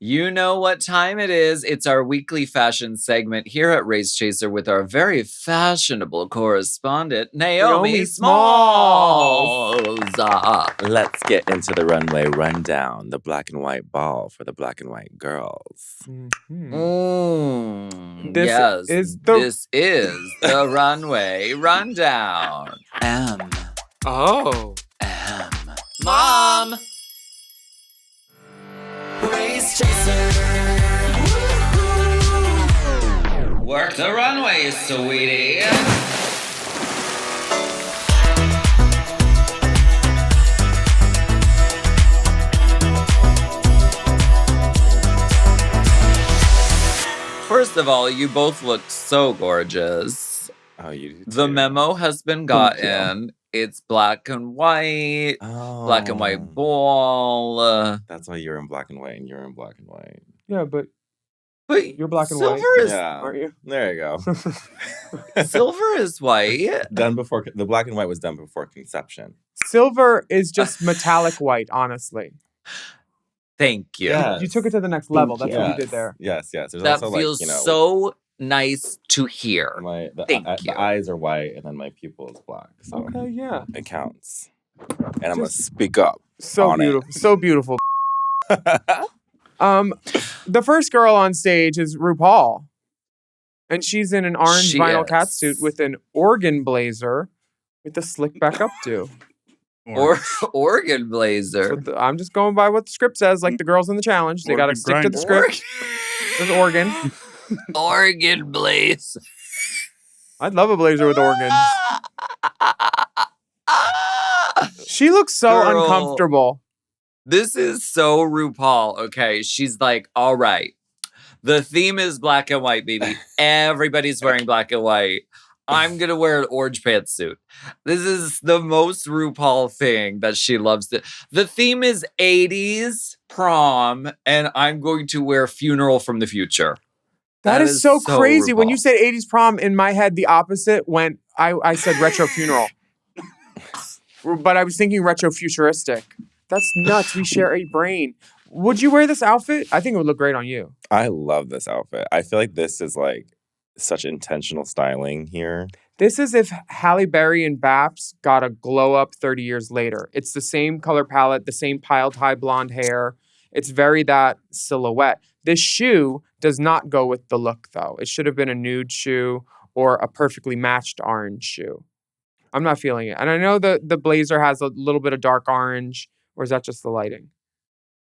You know what time it is. It's our weekly fashion segment here at Race Chaser with our very fashionable correspondent, Naomi Smalls. Let's get into the runway rundown, the black and white ball for the black and white girls. This is the runway rundown. M. Mom! Race Chaser. Woo-hoo. Work the runway, sweetie. First of all, you both look so gorgeous. Oh, you do too. The memo has been gotten. It's black and white. Black and white ball. That's why you're in black and white and you're in black and white. Yeah, but you're black and silver white. Is, aren't you? There you go. Silver is white. Done before the black and white was done before conception. Silver is just metallic white, honestly. Thank you. Yes. You took it to the next level. That's what you did there. Yes. There's that also feels so nice to hear. The eyes are white and then my pupil is black. So okay, yeah. It counts. And I'm going to speak up. So beautiful. So beautiful. The first girl on stage is RuPaul. And she's in an orange vinyl catsuit with an organ blazer with a slick back updo. Organ blazer. So I'm just going by what the script says, like the girls in the challenge. They got to stick to the script. With organ. Organ blazer. I'd love a blazer with organs. She looks so uncomfortable. This is so RuPaul. Okay, she's like, all right. The theme is black and white, baby. Everybody's wearing black and white. I'm going to wear an orange pantsuit. This is the most RuPaul thing that she loves. The theme is 80s prom, and I'm going to wear funeral from the future. That is so crazy. RuPaul. When you said 80s prom, in my head, the opposite went, I said retro funeral. But I was thinking retro futuristic. That's nuts. We share a brain. Would you wear this outfit? I think it would look great on you. I love this outfit. I feel like this is like such intentional styling here. This is if Halle Berry and Baps got a glow up 30 years later. It's the same color palette, the same piled high blonde hair. It's very that silhouette. This shoe does not go with the look, though. It should have been a nude shoe or a perfectly matched orange shoe. I'm not feeling it. And I know the blazer has a little bit of dark orange, or is that just the lighting?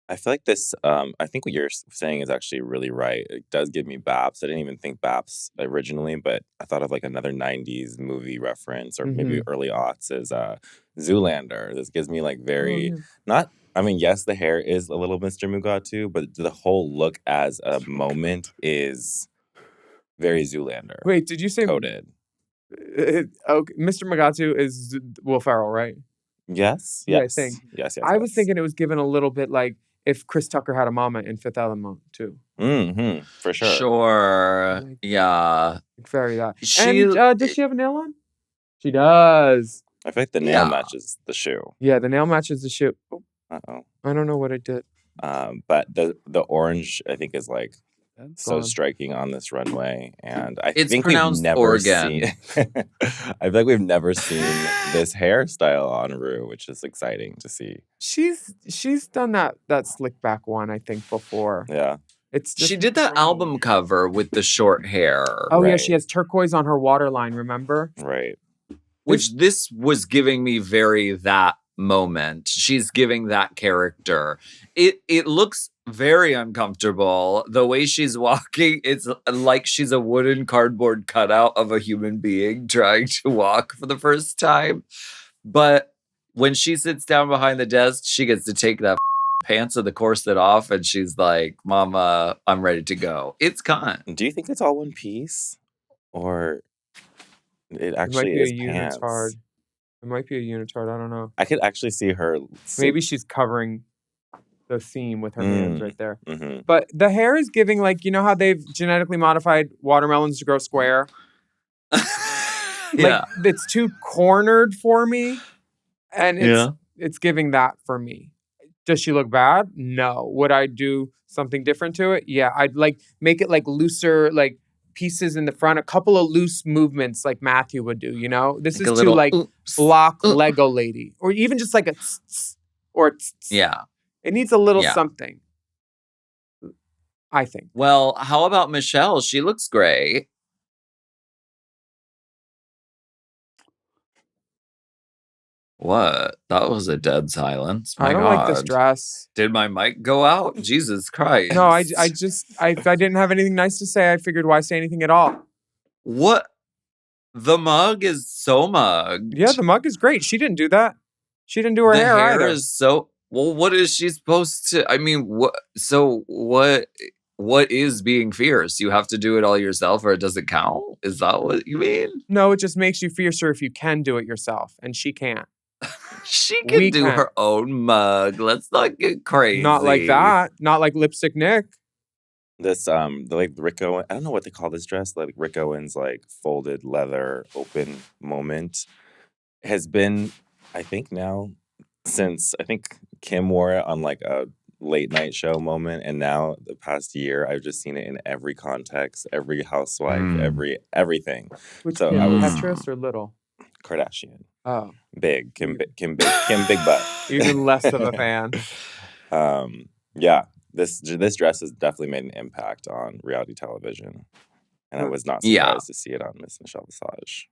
I feel like this, I think what you're saying is actually really right. It does give me Baps. I didn't even think Baps originally, but I thought of like another 90s movie reference or maybe early aughts is Zoolander. This gives me like very, yes, the hair is a little Mr. Mugatu, but the whole look as a moment is very Zoolander. Wait, did you say coded? Okay, Mr. Mugatu is Will Ferrell, right? Yes. Yeah, I think. Yes. I was thinking it was given a little bit like if Chris Tucker had a mama in Fifth Element too. Mm-hmm. For sure. Sure. Yeah. Very that. Does she have a nail on? She does. I feel like the nail matches the shoe. Yeah, the nail matches the shoe. Oh. Uh-oh. I don't know what I did. But the orange, I think, is like so striking on this runway, and I think we've never seen. I feel like we've never seen this hairstyle on Ru, which is exciting to see. She's done that slick back one, I think, before. Yeah, she did that album cover with the short hair. Oh yeah, she has turquoise on her waterline. Remember? Right. Which this was giving me very that moment. She's giving that character. It looks very uncomfortable. The way she's walking, it's like she's a wooden cardboard cutout of a human being trying to walk for the first time. But when she sits down behind the desk, she gets to take that pants of the corset off and she's like, Mama, I'm ready to go. It's gone. Do you think it's all one piece? Or it actually is pants? Unitard. It might be a unitard. I don't know. I could actually see her. Maybe she's covering the seam with her hands right there. Mm-hmm. But the hair is giving, like, you know how they've genetically modified watermelons to grow square? Yeah. Like, it's too cornered for me. And it's giving that for me. Does she look bad? No. Would I do something different to it? Yeah. I'd like make it like looser, like pieces in the front, a couple of loose movements like Matthew would do, you know? This Like is a to little like oops, block oops. Lego lady. Or even just like a tss, tss, or tss, tss. Yeah. It needs a little Yeah. something. I think. Well, how about Michelle? She looks great. What? That was a dead silence. My I don't God. like this dress. Did my mic go out? Jesus Christ. No, if I didn't have anything nice to say, I figured why say anything at all. What? The mug is so mugged. Yeah, the mug is great. She didn't do that. She didn't do her The hair either. is so well. What is she supposed to? I mean, what? So what? What is being fierce? You have to do it all yourself, or it doesn't count. Is that what you mean? No, it just makes you fiercer if you can do it yourself, and she can't. She can We do can't. her own mug. Let's not get crazy. Not like that. Not like Lipstick Nick. This the like Rick Owen, I don't know what they call this dress, like Rick Owens like folded leather open moment has been, I think now, since I think Kim wore it on like a late night show moment, and now the past year I've just seen it in every context, every housewife, everything. Which So Kim? I was Petras or Little? Kardashian, Oh, big Kim, Kim big butt. even less of a fan. Yeah, this dress has definitely made an impact on reality television, and I was not surprised to see it on Miss Michelle Visage.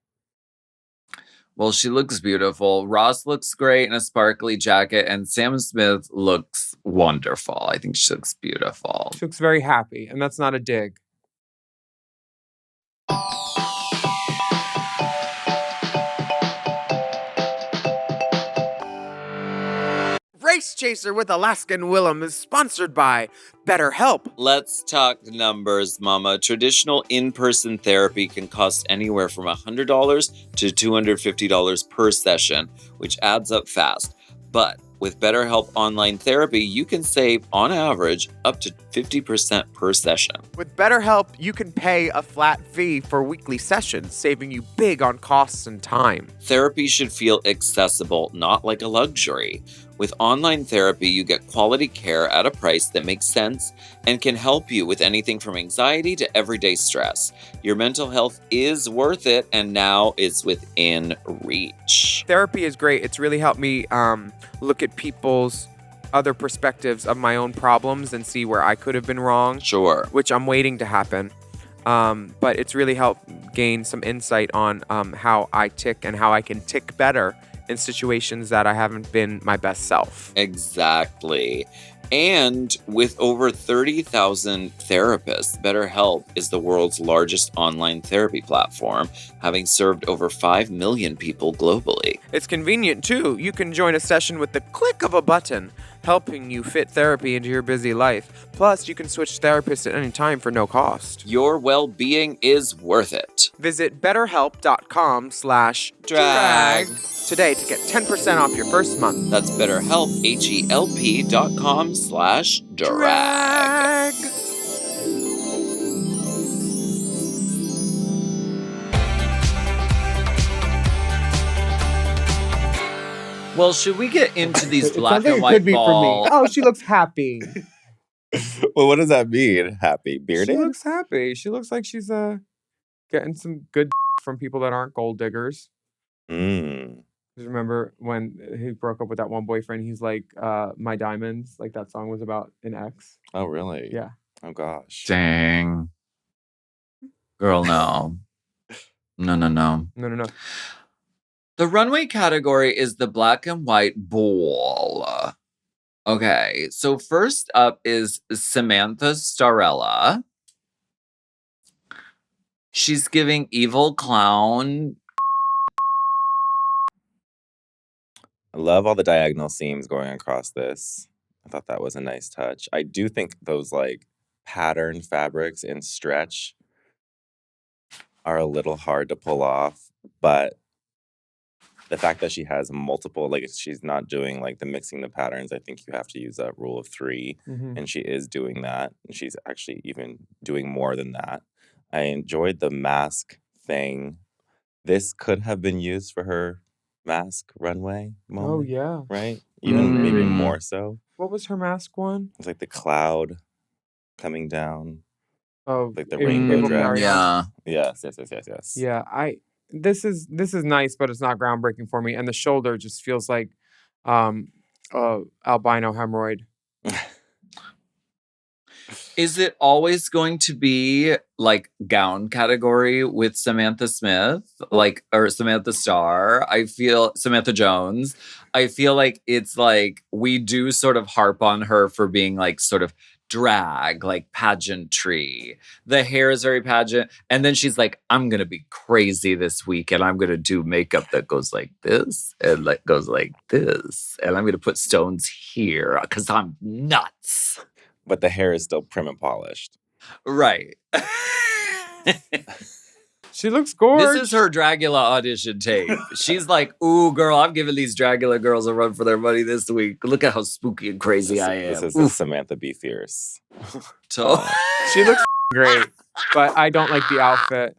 Well, she looks beautiful. Ross looks great in a sparkly jacket, and Sam Smith looks wonderful. I think she looks beautiful. She looks very happy, and that's not a dig. Race Chaser with Alaska and Willam is sponsored by BetterHelp. Let's talk numbers, mama. Traditional in-person therapy can cost anywhere from $100 to $250 per session, which adds up fast. But with BetterHelp Online Therapy, you can save, on average, up to 50% per session. With BetterHelp, you can pay a flat fee for weekly sessions, saving you big on costs and time. Therapy should feel accessible, not like a luxury. With online therapy, you get quality care at a price that makes sense and can help you with anything from anxiety to everyday stress. Your mental health is worth it, and now it's within reach. Therapy is great. It's really helped me look at people's other perspectives of my own problems and see where I could have been wrong. Sure. Which I'm waiting to happen. But it's really helped gain some insight on how I tick and how I can tick better in situations that I haven't been my best self. Exactly. And with over 30,000 therapists, BetterHelp is the world's largest online therapy platform, having served over 5 million people globally. It's convenient too. You can join a session with the click of a button, helping you fit therapy into your busy life. Plus, you can switch therapists at any time for no cost. Your well-being is worth it. Visit betterhelp.com/drag today to get 10% off your first month. That's BetterHelp, HELP.com/drag. Well, should we get into these black and white balls? Oh, she looks happy. Well, what does that mean? Happy bearded? She looks happy. She looks like she's getting some good from people that aren't gold diggers. Mm. Just remember when he broke up with that one boyfriend, he's like, My Diamonds, like that song was about an ex. Oh, really? Yeah. Oh, gosh. Dang. Girl, no. No. No. The runway category is the black and white ball. Okay, so first up is Samantha Starella. She's giving evil clown. I love all the diagonal seams going across this. I thought that was a nice touch. I do think those like pattern fabrics and stretch are a little hard to pull off, but the fact that she has multiple, like she's not doing like the mixing the patterns, I think you have to use that rule of 3, and she is doing that. And she's actually even doing more than that. I enjoyed the mask thing. This could have been used for her mask runway moment. Oh, yeah. Right? Even maybe Mm. more so. What was her mask one? It's like the cloud coming down. Oh, Like the it- rainbow Able dress. Carry On. Yeah. Yes. Yeah, this is nice, but it's not groundbreaking for me. And the shoulder just feels like albino hemorrhoid. Is it always going to be like gown category with Samantha Smith, or Samantha Star? I feel Samantha Jones. I feel like it's like we do sort of harp on her for being like sort of drag, like pageantry. The hair is very pageant. And then she's like, I'm going to be crazy this week and I'm going to do makeup that goes like this and like goes like this. And I'm going to put stones here because I'm nuts. But the hair is still prim and polished. Right. She looks gorgeous. This is her Dragula audition tape. She's like, ooh, girl, I'm giving these Dragula girls a run for their money this week. Look at how spooky and crazy I am. This is the Samantha Be Fierce. She looks great, but I don't like the outfit.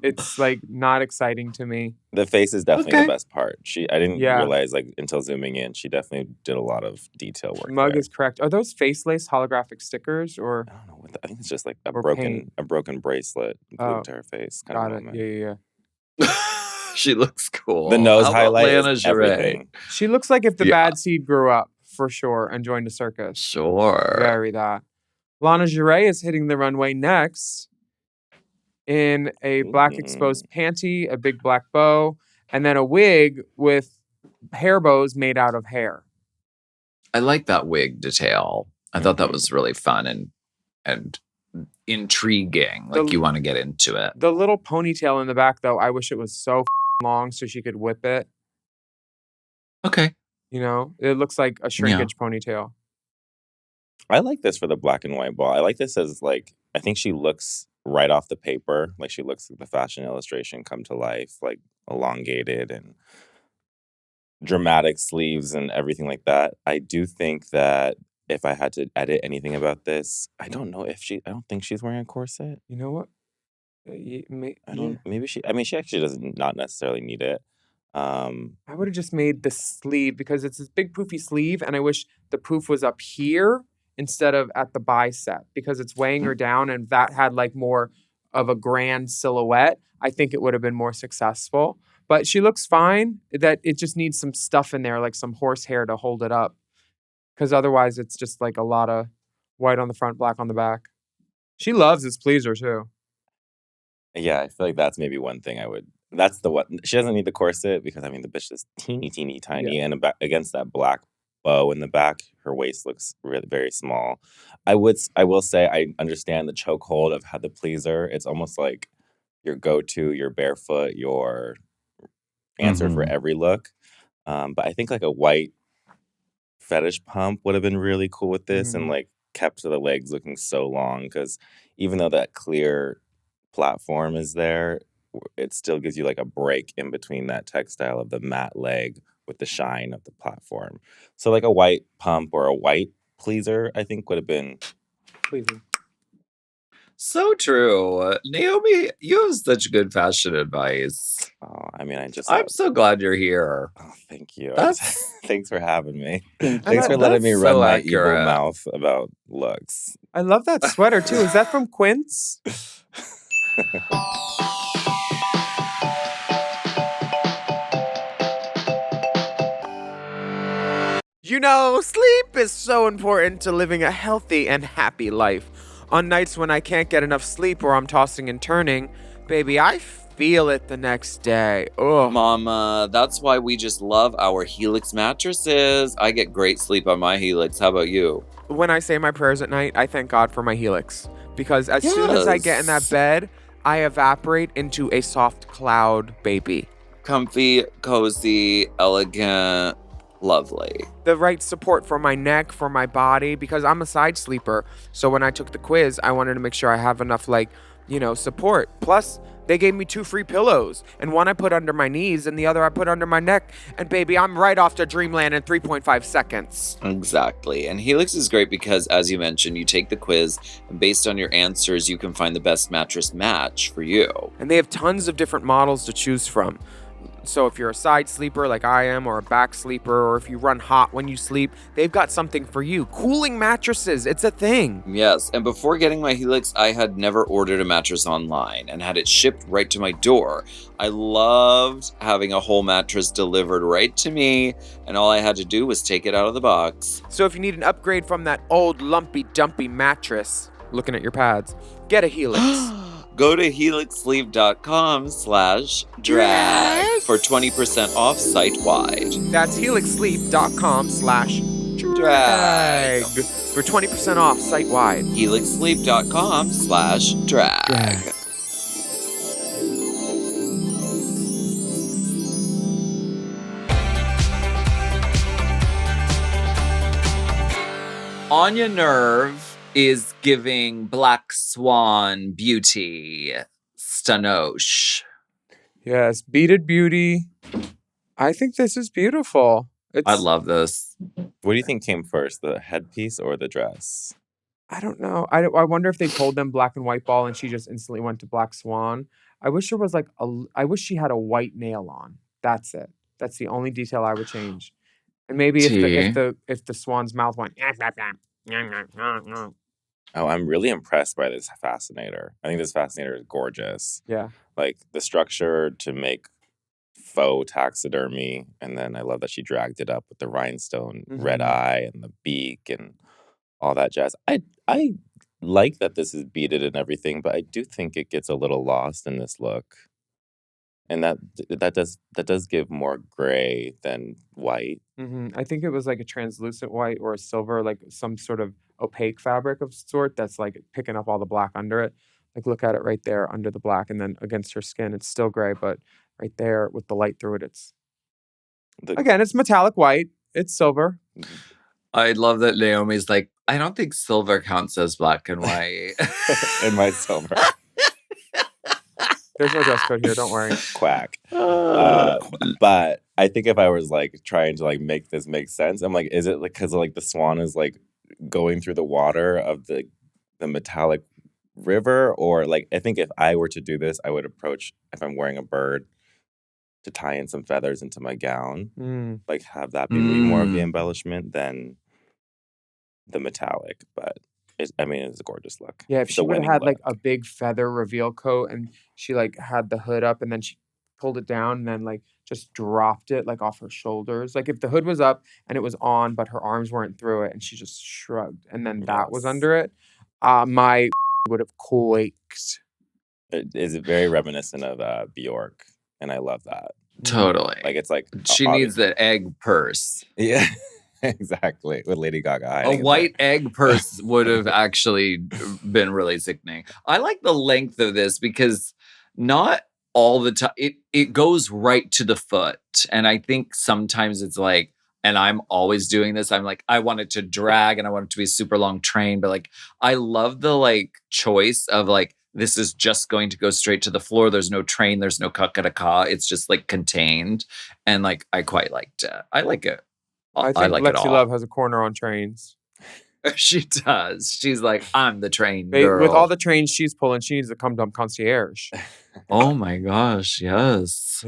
It's like not exciting to me. The face is definitely the best part. I didn't realize like until zooming in, she definitely did a lot of detail work. Mug is correct. Are those face lace holographic stickers or? I don't know. I think it's just like a broken bracelet glued to her face. Got it. Yeah. She looks cool. The nose How about highlight Lana is Jer? everything. She looks like if the bad seed grew up for sure and joined a circus. Sure. Very that. Lana Jer is hitting the runway next in a black exposed panty, a big black bow, and then a wig with hair bows made out of hair. I like that wig detail. I thought that was really fun and intriguing. Like you want to get into it. The little ponytail in the back, though, I wish it was so long so she could whip it. Okay. You know, it looks like a shrinkage ponytail. I like this for the black and white ball. I like this as like, I think she looks right off the paper. Like she looks like the fashion illustration come to life, like elongated and dramatic sleeves and everything like that. I do think that if I had to edit anything about this, I don't think she's wearing a corset. You know what? She actually doesn't not necessarily need it. I would have just made the sleeve because it's this big poofy sleeve and I wish the poof was up here instead of at the bicep because it's weighing her down and if that had like more of a grand silhouette, I think it would have been more successful. But she looks fine. That it just needs some stuff in there, like some horsehair to hold it up. Because otherwise it's just like a lot of white on the front, black on the back. She loves this pleaser too. Yeah, I feel like that's maybe one thing that's the one. She doesn't need the corset because, the bitch is teeny, tiny. Yeah. And against that black bow in the back, her waist looks really very small. I will say I understand the chokehold of how the pleaser. It's almost like your go-to, your barefoot, your answer for every look. But I think like a white fetish pump would have been really cool with this and like kept the legs looking so long because even though that clear platform is there, it still gives you like a break in between that textile of the matte leg with the shine of the platform. So like a white pump or a white pleaser, I think would have been pleasing. So true. Naomi, you have such good fashion advice. Oh, I'm so glad you're here. Oh, thank you. Thanks for having me. Thanks for letting me run my evil mouth about looks. I love that sweater too. Is that from Quince? You know, sleep is so important to living a healthy and happy life. On nights when I can't get enough sleep or I'm tossing and turning, baby, I feel it the next day. Ugh. Mama, that's why we just love our Helix mattresses. I get great sleep on my Helix. How about you? When I say my prayers at night, I thank God for my Helix. Because as soon as I get in that bed, I evaporate into a soft cloud, baby. Comfy, cozy, elegant, lovely. The right support for my neck, for my body, because I'm a side sleeper. So when I took the quiz, I wanted to make sure I have enough, support. Plus, they gave me 2 free pillows. And one I put under my knees and the other I put under my neck. And baby, I'm right off to dreamland in 3.5 seconds. Exactly. And Helix is great because, as you mentioned, you take the quiz and based on your answers, you can find the best mattress match for you. And they have tons of different models to choose from. So if you're a side sleeper like I am, or a back sleeper, or if you run hot when you sleep, they've got something for you. Cooling mattresses, it's a thing. Yes, and before getting my Helix, I had never ordered a mattress online and had it shipped right to my door. I loved having a whole mattress delivered right to me, and all I had to do was take it out of the box. So if you need an upgrade from that old lumpy dumpy mattress, looking at your pads, get a Helix. Go to helixsleep.com/drag for 20% off site-wide. That's helixsleep.com/drag for 20% off site-wide. helixsleep.com/drag. Ona Nerve is giving Black Swan beauty. Stanosh. Yes, beaded beauty. I think this is beautiful. I love this. What do you think came first, the headpiece or the dress? I don't know. I wonder if they told them black and white ball and she just instantly went to Black Swan. I wish there was I wish she had a white nail on. That's it. That's the only detail I would change. And maybe if the swan's mouth went. Oh, I'm really impressed by this fascinator. I think this fascinator is gorgeous. Yeah. Like the structure to make faux taxidermy, and then I love that she dragged it up with the rhinestone red eye and the beak and all that jazz. I like that this is beaded and everything, but I do think it gets a little lost in this look. And that does give more gray than white. I think it was like a translucent white or a silver, like some sort of opaque fabric of sort that's like picking up all the black under it. Like look at it right there under the black, and then against her skin, it's still gray, but right there with the light through it, it's metallic white. It's silver. I love that Naomi's like, I don't think silver counts as black and white. In my silver. There's no dress code here, don't worry. Quack. But I think if I was like trying to like make this make sense, I'm like, is it like because like the swan is like going through the water of the metallic river, or like I think if I were to do this, I would approach if I'm wearing a bird to tie in some feathers into my gown, like have that be more of the embellishment than the metallic. But it's a gorgeous look. Yeah, if she would have had like a big feather reveal coat and she like had the hood up and then she pulled it down and then like just dropped it like off her shoulders. Like if the hood was up and it was on, but her arms weren't through it and she just shrugged and then that was under it, my would have quaked. It is very reminiscent of Bjork, and I love that. Totally. Like it's like she needs the egg purse. Yeah. Exactly, with Lady Gaga. A white egg purse would have actually been really sickening. I like the length of this because not all the time it goes right to the foot. And I think sometimes it's like, and I'm always doing this, I'm like, I want it to drag and I want it to be a super long train. But like, I love the like choice of like, this is just going to go straight to the floor. There's no train. There's no ka. It's just like contained. And like, I quite liked it. I like it. I think like Lexi Love has a corner on trains. She does. She's like, I'm the train girl. With all the trains she's pulling, she needs to come to concierge. Oh my gosh, yes.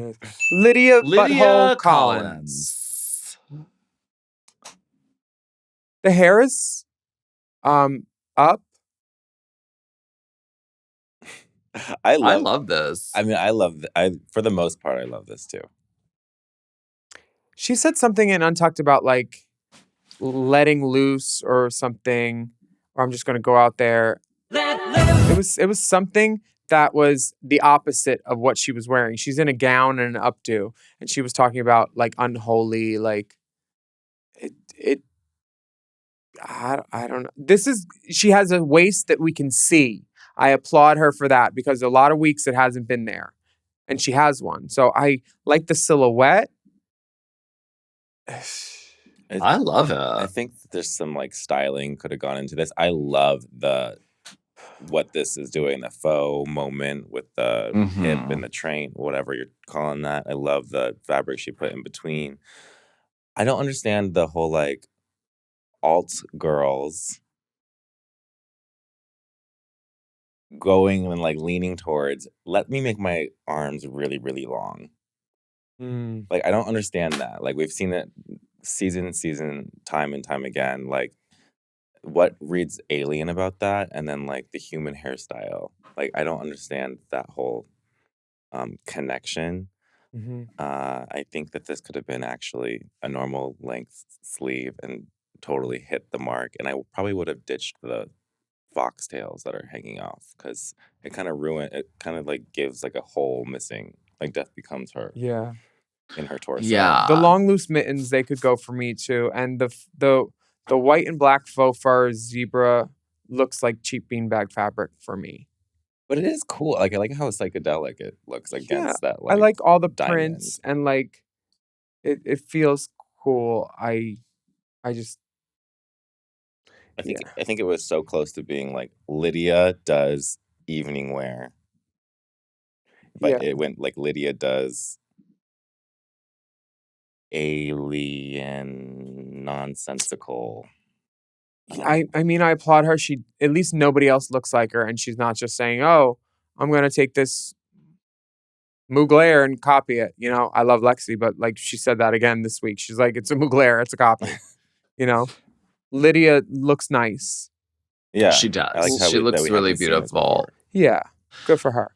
Lydia Butthole Collins. The hair is up. I love this. I mean, for the most part, I love this too. She said something in Untucked about like letting loose or something, or I'm just going to go out there. It was something that was the opposite of what she was wearing. She's in a gown and an updo, and she was talking about like unholy, like I don't know. She has a waist that we can see. I applaud her for that because a lot of weeks it hasn't been there, and she has one. So I like the silhouette. I love it. I think there's some like styling could have gone into this. I love what this is doing, the faux moment with the hip and the train, whatever you're calling that. I love the fabric she put in between. I don't understand the whole like alt girls going and like leaning towards, let me make my arms really, really long. Like, I don't understand that. Like, we've seen it season, time and time again. Like, what reads alien about that? And then, like, the human hairstyle. Like, I don't understand that whole connection. I think that this could have been actually a normal length sleeve and totally hit the mark. And I probably would have ditched the foxtails that are hanging off because it kind of like gives like a hole missing. Like, Death becomes her. Yeah. In her torso. Yeah. The long loose mittens, they could go for me too. And the white and black faux fur zebra looks like cheap beanbag fabric for me. But it is cool. Like, I like how psychedelic it looks against that. Like, I like all the diamond. prints and like it feels cool. I think it was so close to being like Lydia does evening wear. But it went like Lydia does alien nonsensical. I mean, I applaud her. She at least nobody else looks like her, and she's not just saying, "Oh, I'm gonna take this Mugler and copy it." You know, I love Lexi, but like she said that again this week. She's like, "It's a Mugler, it's a copy." You know, Lydia looks nice. Yeah, she does. I like she looks really beautiful. Yeah, good for her.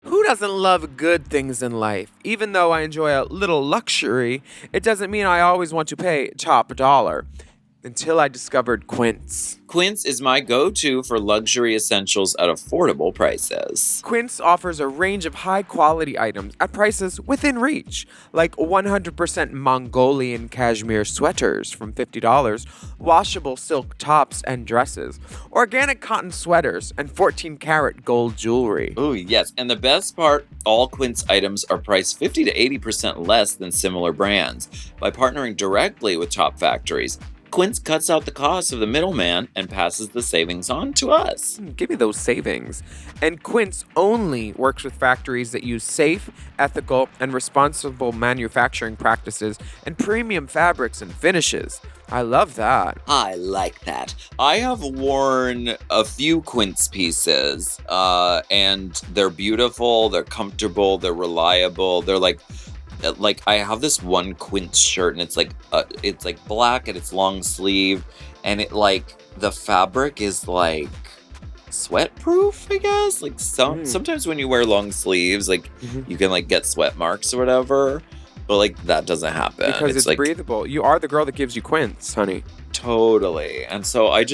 Who doesn't love good things in life? Even though I enjoy a little luxury, it doesn't mean I always want to pay top dollar. Until I discovered Quince. Quince is my go-to for luxury essentials at affordable prices. Quince offers a range of high-quality items at prices within reach, like 100% Mongolian cashmere sweaters from $50, washable silk tops and dresses, organic cotton sweaters, and 14-karat gold jewelry. Ooh, yes. And the best part, all Quince items are priced 50 to 80% less than similar brands. By partnering directly with top factories, Quince cuts out the cost of the middleman and passes the savings on to us. Give me those savings. And Quince only works with factories that use safe, ethical, and responsible manufacturing practices and premium fabrics and finishes. I love that. I like that. I have worn a few Quince pieces, and they're beautiful, they're comfortable, they're reliable, they're like I have this one Quince shirt and it's like black and it's long sleeve and it like the fabric is like sweat proof, I guess. Like sometimes when you wear long sleeves, like you can like get sweat marks or whatever, but like that doesn't happen because it's like breathable. You are the girl that gives you Quince, honey. Totally. And so I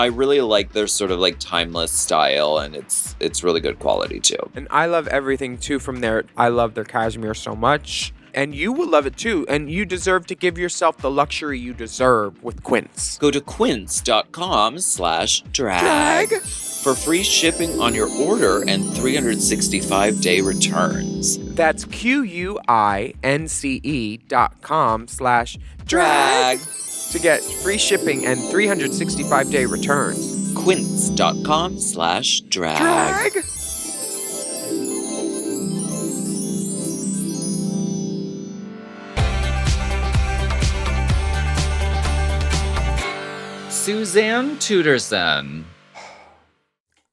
really like their sort of like timeless style and it's really good quality too. And I love everything too from there. I love their cashmere so much. And you will love it too. And you deserve to give yourself the luxury you deserve with Quince. Go to quince.com/drag for free shipping on your order and 365-day returns. That's QUINCE.com/drag to get free shipping and 365-day returns. Quince.com/drag. Suzanne Tuderson.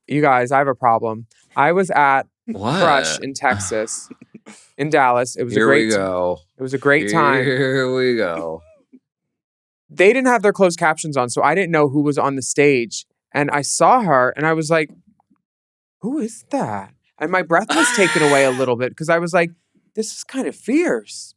You guys, I have a problem. I was at Crush in Texas, in Dallas. It was Here a great we go. It was a great time. Here we go. They didn't have their closed captions on, so I didn't know who was on the stage. And I saw her, and I was like, who is that? And my breath was taken away a little bit because I was like, this is kind of fierce.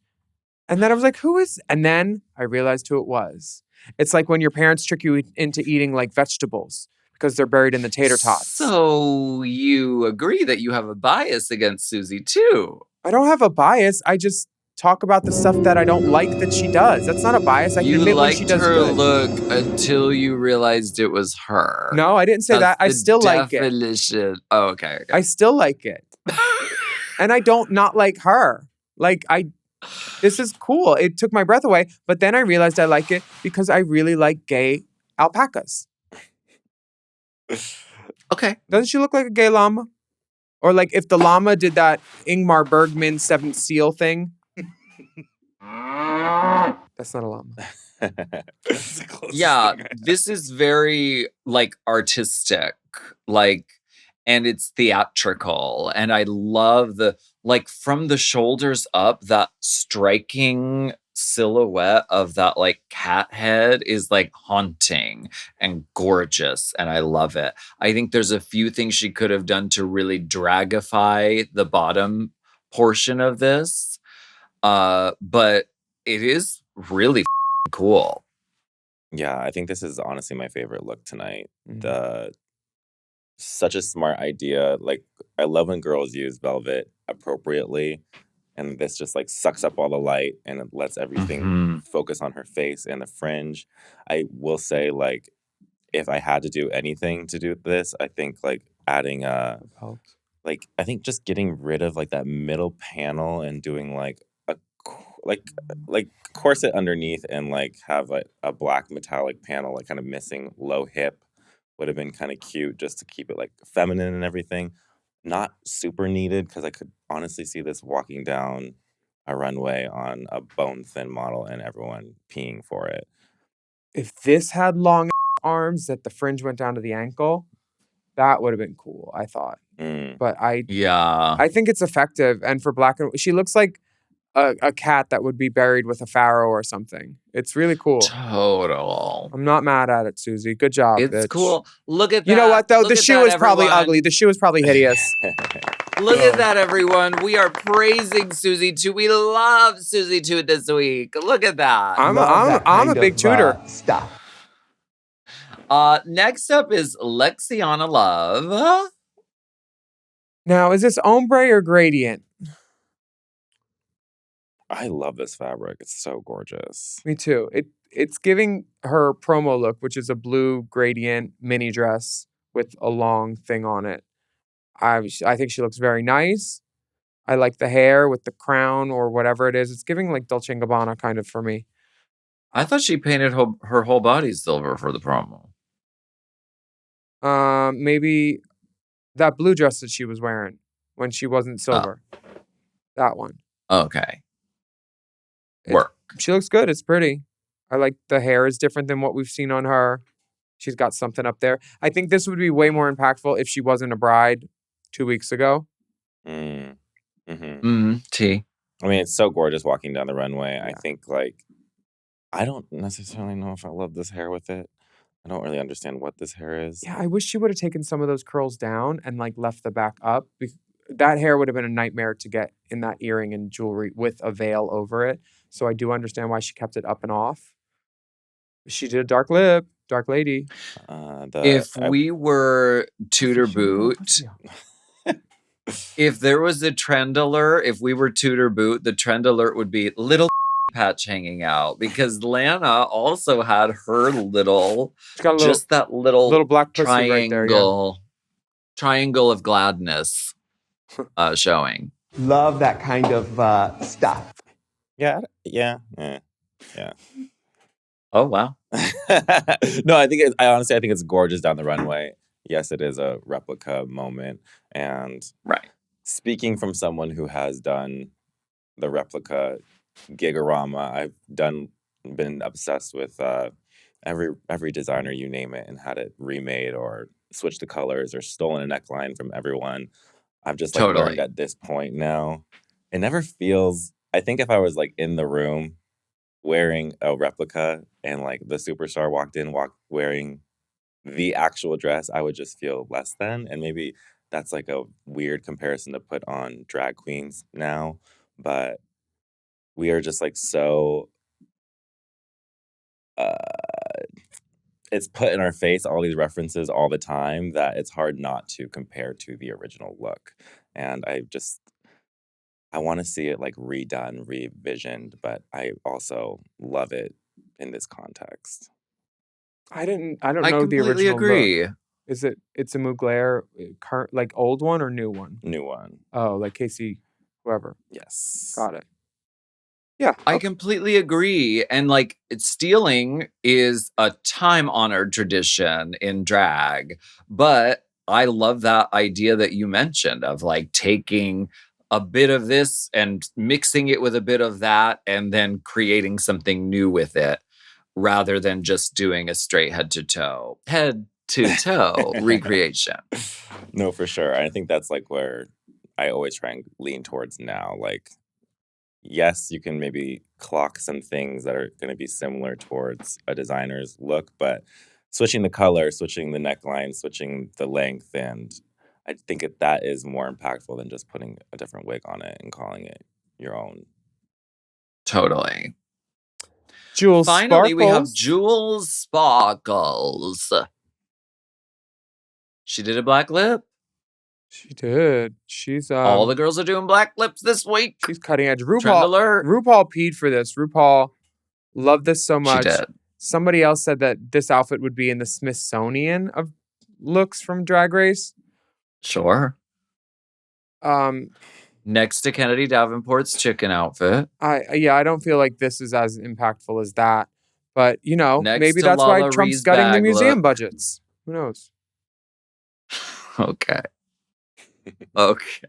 And then I was like, who is? And then I realized who it was. It's like when your parents trick you into eating like vegetables because they're buried in the tater tots. So you agree that you have a bias against Susie too? I don't have a bias. I just talk about the stuff that I don't like that she does. That's not a bias. I can admit when she does good. You liked her look until you realized it was her. No, I didn't say that. I still like it. Oh, okay. I still like it. And I don't not like her. This is cool. It took my breath away. But then I realized I like it because I really like gay alpacas. Okay. Doesn't she look like a gay llama? Or like if the llama did that Ingmar Bergman Seventh Seal thing. That's not a llama. That's the closest Yeah, thing I have. this is very like artistic, like, and it's theatrical. And I love the, like, from the shoulders up, that striking silhouette of that like cat head is like haunting and gorgeous. And I love it. I think there's a few things she could have done to really dragify the bottom portion of this. But it is really cool. Yeah, I think this is honestly my favorite look tonight. Mhm. The Such a smart idea. Like, I love when girls use velvet appropriately, and this just like sucks up all the light and it lets everything Mhm. focus on her face and the fringe. I will say, like, if I had to do anything to do this, I think like adding Helps. like I think just getting rid of like that middle panel and doing like a like corset underneath and like have a black metallic panel like kind of missing low hip would have been kind of cute just to keep it like feminine and everything. Not super needed because I could honestly see this walking down a runway on a bone thin model and everyone peeing for it. If this had long arms that the fringe went down to the ankle, that would have been cool, I thought. Mm. But Yeah. I think it's effective. And for black and she looks like a cat that would be buried with a pharaoh or something. It's really cool. Total. I'm not mad at it, Susie. Good job, It's bitch. cool. Look at that. You know what, though? Look The at shoe that, is probably everyone. ugly. The shoe is probably hideous. Look at that, everyone. We are praising Susie 2. We love Susie 2 this week. Look at that. I'm Love that a kind big of, tutor. stuff. Next up is Ona Love. Now, is this ombre or gradient? I love this fabric. It's so gorgeous. Me too. It's giving her promo look, which is a blue gradient mini dress with a long thing on it. I think she looks very nice. I like the hair with the crown or whatever it is. It's giving like Dolce & Gabbana kind of for me. I thought she painted her whole body silver for the promo. Maybe that blue dress that she was wearing when she wasn't silver. That one. Okay. It- Work. She looks good. It's pretty. I like the hair is different than what we've seen on her. She's got something up there. I think this would be way more impactful if she wasn't a bride 2 weeks ago. Mm. Mm-hmm. T. I mean, it's so gorgeous walking down the runway. Yeah. I think, like, I don't necessarily know if I love this hair with it. I don't really understand what this hair is. Yeah, I wish she would have taken some of those curls down and like left the back up. That hair would have been a nightmare to get in that earring and jewelry with a veil over it. So I do understand why she kept it up and off. She did a dark lip, dark lady. If we were Tudor Boot, if there was a trend alert, if we were Tudor Boot, the trend alert would be little patch hanging out, because Lana also had her little, She's got a just that little black pussy right there. Yeah. triangle of gladness showing. Love that kind of stuff. Yeah. Oh, wow. No, I honestly think it's gorgeous down the runway. Yes, it is a replica moment. And Right. speaking from someone who has done the replica gigorama, I've been obsessed with every designer, you name it, and had it remade or switched the colors or stolen a neckline from everyone. I've just like learned at this point now. It never feels. I think if I was like in the room wearing a replica and like the superstar walked in wearing the actual dress, I would just feel less than. And maybe that's like a weird comparison to put on drag queens now, but we are just like so it's put in our face, all these references all the time, that it's hard not to compare to the original look. And I want to see it like redone, revisioned, but I also love it in this context. I don't know the completely original agree. look. It's a Mugler, like old one or new one? New one. Oh, like Casey, whoever. Yes. Got it. Yeah. I completely agree. And like, stealing is a time-honored tradition in drag. But I love that idea that you mentioned of like taking a bit of this and mixing it with a bit of that and then creating something new with it. rather than just doing a straight head to toe recreation. No, for sure. I think that's like where I always try and lean towards now. Like, yes, you can maybe clock some things that are going to be similar towards a designer's look, but switching the color, switching the neckline, switching the length, and I think that is more impactful than just putting a different wig on it and calling it your own. Totally. Jules Finally, we have Sparkles. Jules Sparkles. She did a black lip. She did. She's All the girls are doing black lips this week. she's cutting edge. Trend alert. RuPaul peed for this. RuPaul loved this so much. She did. Somebody else said that this outfit would be in the Smithsonian of looks from Drag Race. Sure. Next to Kennedy Davenport's chicken outfit. I don't feel like this is as impactful as that. But, you know, Next maybe to that's why Lala Trump's Ree's gutting the bag museum look. budgets. Who knows? Okay. Okay.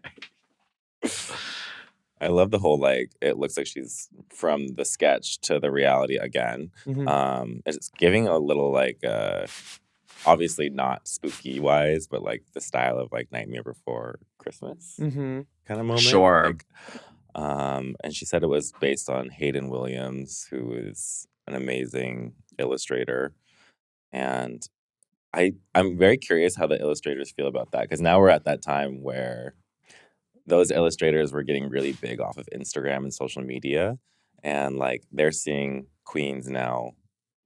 I love the whole, like, it looks like she's from the sketch to the reality again. Mhm. It's giving a little, like, obviously not spooky-wise, but, like, the style of, like, Nightmare Before Christmas Mm-hmm. kind of moment. Sure. Like, and she said it was based on Hayden Williams, who is an amazing illustrator. And I'm very curious how the illustrators feel about that, because now we're at that time where those illustrators were getting really big off of Instagram and social media, and like they're seeing queens now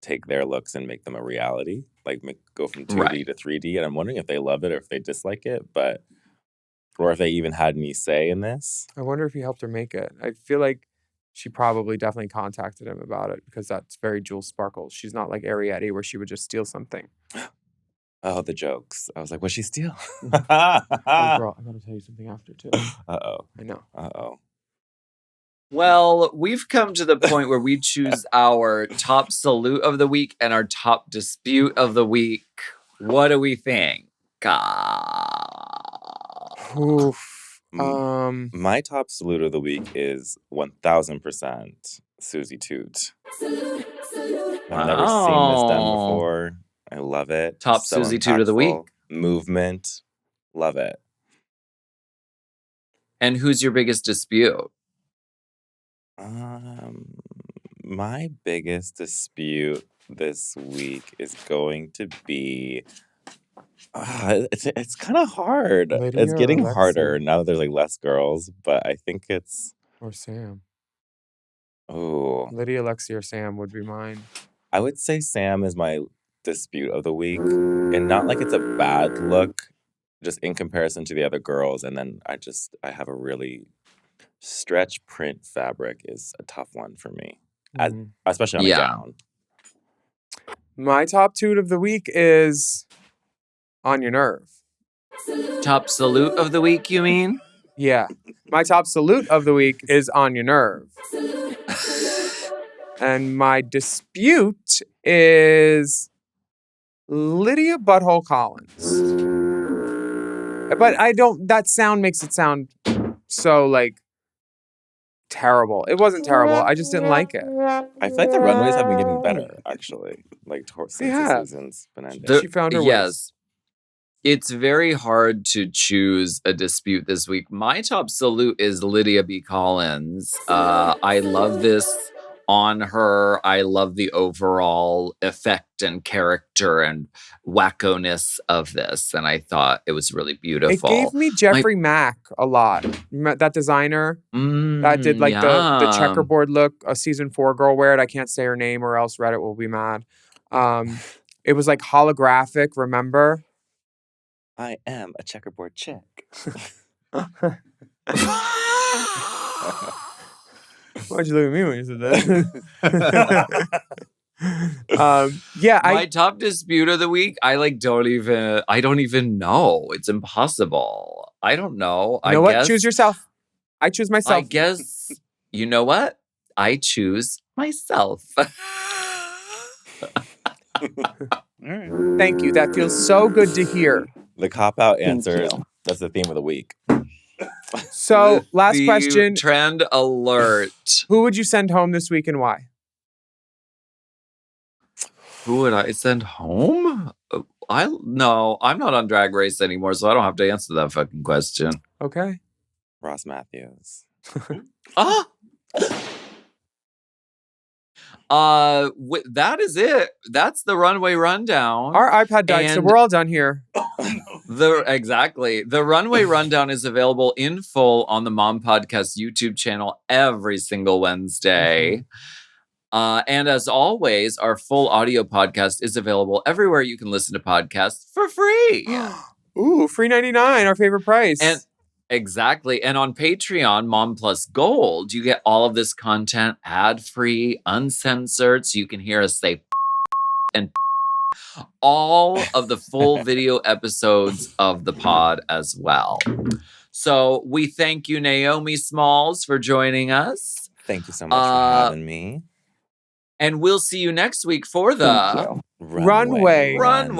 take their looks and make them a reality, like go from 2D Right. to 3D. And I'm wondering if they love it or if they dislike it, or if they even had any say in this. I wonder if he helped her make it. I feel like she probably definitely contacted him about it because that's very Jules Sparkles. She's not like Arietti where she would just steal something. Oh, the jokes. I was like, what'd she steal? Oh, girl, I gotta tell you something after too. Uh-oh. I know. Uh-oh. Well, we've come to the point where we choose our top salute of the week and our top dispute of the week. What do we think? Oof. My top salute of the week is 1000% Susie Toot. I've never seen this done before. I love it. Top So Susie Toot of the week. impactful. Movement. Love it. And who's your biggest dispute? My biggest dispute this week is going to be it's kind of hard. Lydia It's getting or harder Lexi? now that there's like less girls, but I think it's Or Sam. Lydia, Lexi, or Sam would be mine. I would say Sam is my dispute of the week, and not like it's a bad look, just in comparison to the other girls. And then I have a really stretch print fabric is a tough one for me, especially on a gown. My top toot of the week is On Your Nerve. Top salute of the week, you mean? Yeah. My top salute of the week is On Your Nerve. And my dispute is Lydia Butthole Collins. But that sound makes it sound so like terrible. It wasn't terrible. I just didn't like it. I feel like the runways have been getting better, actually. Like since Yeah. the season's been ending. She found her Yes. It's very hard to choose a dispute this week. My top salute is Lydia B. Collins. I love this on her. I love the overall effect and character and wacko-ness of this. And I thought it was really beautiful. It gave me Jeffrey Mack a lot. That designer that did like the checkerboard look. A season 4 girl wear it. I can't say her name or else Reddit will be mad. It was like holographic, remember? I am a checkerboard chick. Why'd you look at me when you said that? My top dispute of the week, I don't even know. It's impossible. I don't know. You know what? Choose yourself. I choose myself. I guess, you know what? I choose myself. Thank you. That feels so good to hear. The cop-out answer, that's the theme of the week. So, last question. Trend alert. Who would you send home this week and why? Who would I send home? No, I'm not on Drag Race anymore, so I don't have to answer that fucking question. Okay. Ross Matthews. Ah! That is it. That's the Runway Rundown. Our iPad died, so And we're all done here. Exactly. The Runway Rundown is available in full on the Mom Podcast YouTube channel every single Wednesday. And as always, our full audio podcast is available everywhere you can listen to podcasts for free. Ooh, free 99, our favorite price. And exactly. And on Patreon, Mom Plus Gold, you get all of this content ad-free, uncensored, so you can hear us say and all of the full video episodes of the pod as well. So we thank you, Naomi Smalls, for joining us. Thank you so much for having me. And we'll see you next week for the Runway Rundown.